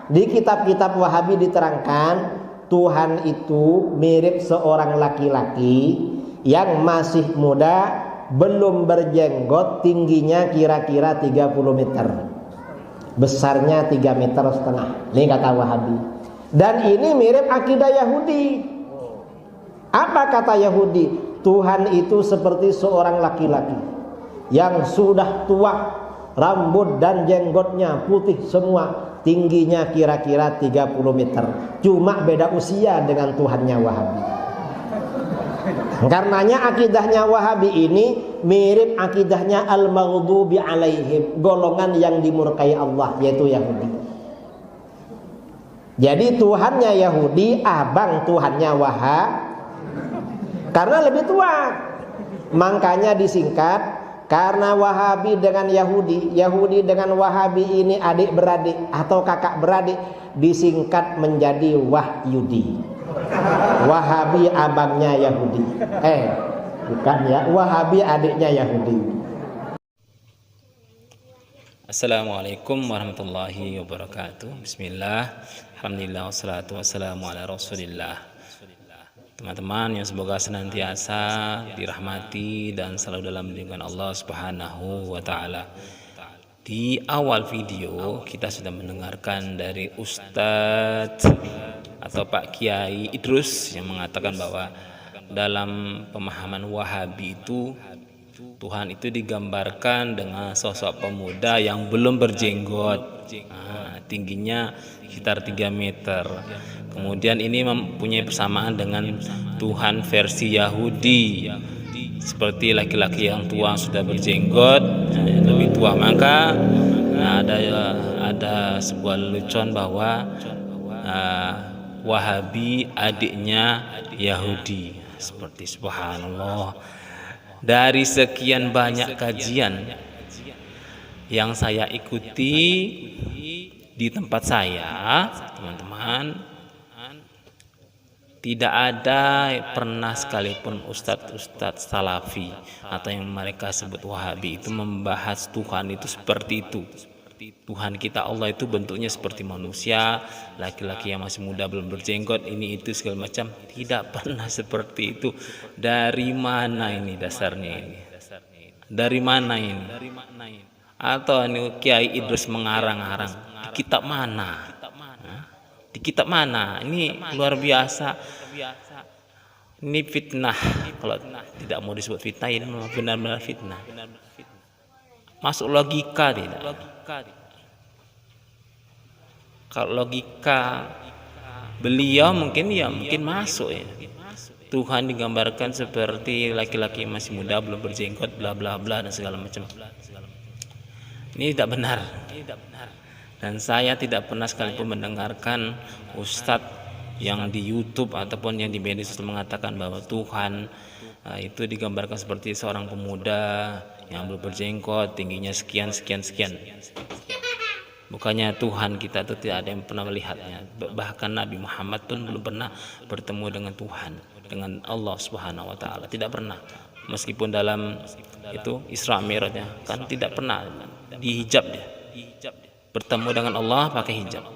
Di kitab-kitab Wahabi diterangkan Tuhan itu mirip seorang laki-laki yang masih muda, belum berjenggot, tingginya kira-kira 30 meter, besarnya 3,5 meter. Ini kata Wahabi. Dan ini mirip akidah Yahudi. Apa kata Yahudi? Tuhan itu seperti seorang laki-laki yang sudah tua, rambut dan jenggotnya putih semua, tingginya kira-kira 30 meter. Cuma beda usia dengan Tuhannya Wahabi. Karenanya akidahnya Wahabi ini mirip akidahnya al-maghdubi alaihim, golongan yang dimurkai Allah, yaitu Yahudi. Jadi Tuhannya Yahudi, abang Tuhannya Wahabi, karena lebih tua. Makanya disingkat, karena Wahabi dengan Yahudi, Yahudi dengan Wahabi ini adik beradik atau kakak beradik, disingkat menjadi Wahyudi. Wahabi abangnya Yahudi. Bukan ya, Wahabi adiknya Yahudi. Assalamualaikum warahmatullahi wabarakatuh. Bismillah, alhamdulillah, wassalatu wassalamu ala rasulillah. Teman-teman yang semoga senantiasa dirahmati dan selalu dalam lindungan Allah Subhanahu wa taala. Di awal video kita sudah mendengarkan dari Ustadz atau Pak Kiai Idrus yang mengatakan bahwa dalam pemahaman Wahabi itu Tuhan itu digambarkan dengan sosok pemuda yang belum berjenggot, tingginya sekitar 3 meter. Kemudian ini mempunyai persamaan dengan Tuhan versi Yahudi, seperti laki-laki yang tua sudah berjenggot, lebih tua. Maka ada sebuah lelucon bahwa Wahabi adiknya Yahudi. Seperti subhanallah. Dari sekian banyak kajian yang saya ikuti di tempat saya, teman-teman, tidak ada pernah sekalipun ustadz salafi atau yang mereka sebut Wahabi itu membahas Tuhan itu seperti itu. Tuhan kita Allah itu bentuknya seperti manusia, laki-laki yang masih muda belum berjenggot, ini itu segala macam. Tidak pernah seperti itu. Dari mana ini dasarnya ini? Dari mana ini? Atau ini Kiai Idrus mengarang-arang? Di kitab mana? Di kitab mana? Ini luar biasa. Ini fitnah. Kalau tidak mau disebut fitnah, ini memang benar-benar fitnah. Masuk logika tidak? Kalau logika beliau mungkin masuk ya. Tuhan digambarkan seperti laki-laki masih muda belum berjenggot, bla bla bla dan segala macam. Ini tidak benar. Dan saya tidak pernah sekalipun mendengarkan ustadz yang di YouTube ataupun yang di media sosial mengatakan bahwa Tuhan itu digambarkan seperti seorang pemuda yang belum berjenggot, tingginya sekian. Bukannya Tuhan kita itu tidak ada yang pernah melihatnya. Bahkan Nabi Muhammad pun belum pernah bertemu dengan Tuhan, dengan Allah Subhanahu wa taala. Tidak pernah. Meskipun dalam itu Isra Mi'rajnya kan tidak pernah dihijab dia. Bertemu dengan Allah pakai hijab.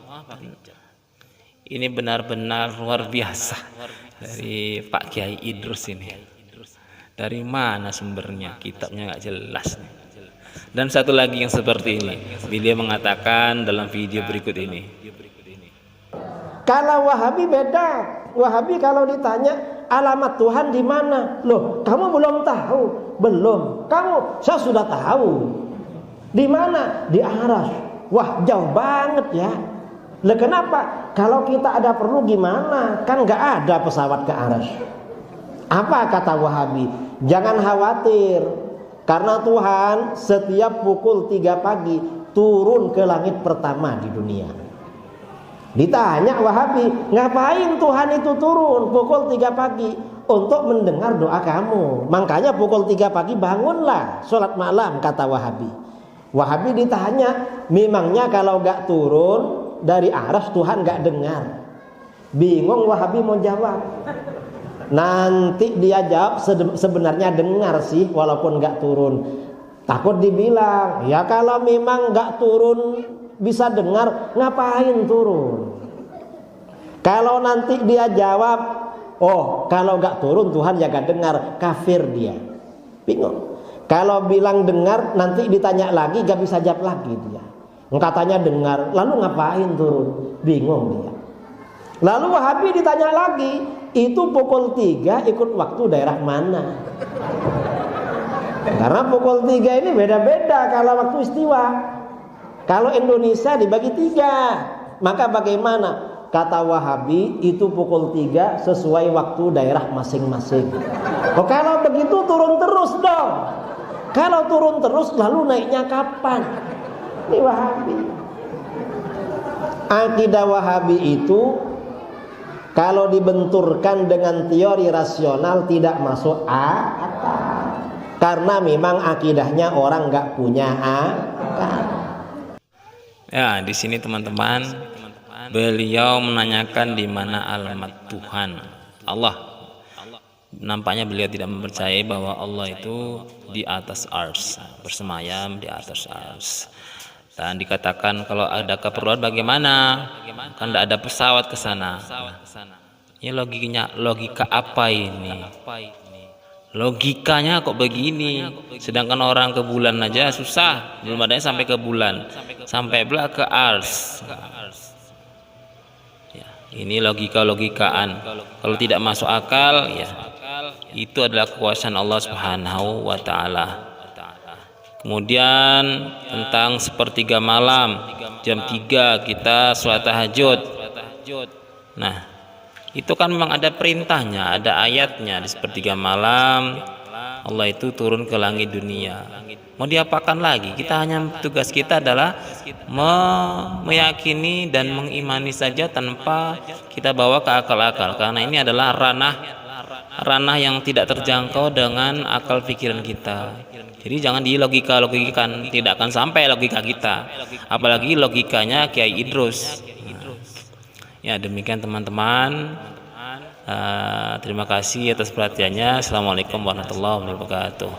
Ini benar-benar luar biasa dari Pak Kiai Idrus ini. Dari mana sumbernya? Kitabnya nggak jelas nih. Dan satu lagi yang seperti ini, beliau mengatakan dalam video berikut ini. Kalau Wahabi beda. Wahabi kalau ditanya alamat Tuhan di mana? Loh, kamu belum tahu? Belum. Saya sudah tahu. Di mana? Di Arasy. Wah, jauh banget ya. Lah kenapa? Kalau kita ada perlu gimana? Kan nggak ada pesawat ke Arasy. Apa kata Wahabi? Jangan khawatir, karena Tuhan setiap pukul 3 pagi turun ke langit pertama di dunia. Ditanya Wahabi, ngapain Tuhan itu turun pukul 3 pagi? Untuk mendengar doa kamu. Makanya pukul 3 pagi bangunlah sholat malam, kata Wahabi. Wahabi ditanya, memangnya kalau gak turun dari Arasy Tuhan gak dengar? Bingung Wahabi mau jawab. Nanti dia jawab sebenarnya dengar sih walaupun gak turun. Takut dibilang, ya kalau memang gak turun bisa dengar, ngapain turun? Kalau nanti dia jawab, oh kalau nggak turun Tuhan ya nggak dengar, kafir dia. Bingung. Kalau bilang dengar, nanti ditanya lagi nggak bisa jawab lagi dia. Katanya dengar, lalu ngapain turun? Bingung dia. Lalu Wahabi ditanya lagi, itu pukul 3 ikut waktu daerah mana? Karena pukul 3 ini beda-beda kalau waktu istiwa. Kalau Indonesia dibagi 3, maka bagaimana? Kata Wahabi itu pukul 3 sesuai waktu daerah masing-masing. Oh, kalau begitu turun terus dong. Kalau turun terus lalu naiknya kapan? Ini Wahabi. Akidah Wahabi itu kalau dibenturkan dengan teori rasional tidak masuk akal. Karena memang akidahnya orang nggak punya akal. Ya, di sini teman-teman, beliau menanyakan di mana alamat Tuhan Allah. Nampaknya beliau tidak mempercayai bahwa Allah itu di atas ars, bersemayam di atas ars. Dan dikatakan kalau ada keperluan bagaimana? Kan tidak ada pesawat ke sana. Ini logika apa ini? Logikanya kok begini? Sedangkan orang ke bulan aja susah, belum ada yang sampai ke bulan, sampai pula ke ars. Ya, ini logika-logikaan. Kalau tidak masuk akal, ya itu adalah kekuasaan Allah Subhanahu wa Ta'ala. Kemudian tentang sepertiga malam, jam 3 kita sholat tahajud. Nah, itu kan memang ada perintahnya, ada ayatnya. Di sepertiga malam Allah itu turun ke langit dunia. Mau diapakan lagi? Kita hanya tugas kita adalah meyakini dan mengimani saja tanpa kita bawa ke akal-akal. Karena ini adalah ranah yang tidak terjangkau dengan akal pikiran kita. Jadi jangan dilogika-logikan, tidak akan sampai logika kita, apalagi logikanya Kiai Idrus. Ya, demikian teman-teman. Terima kasih atas perhatiannya. Assalamualaikum warahmatullahi wabarakatuh.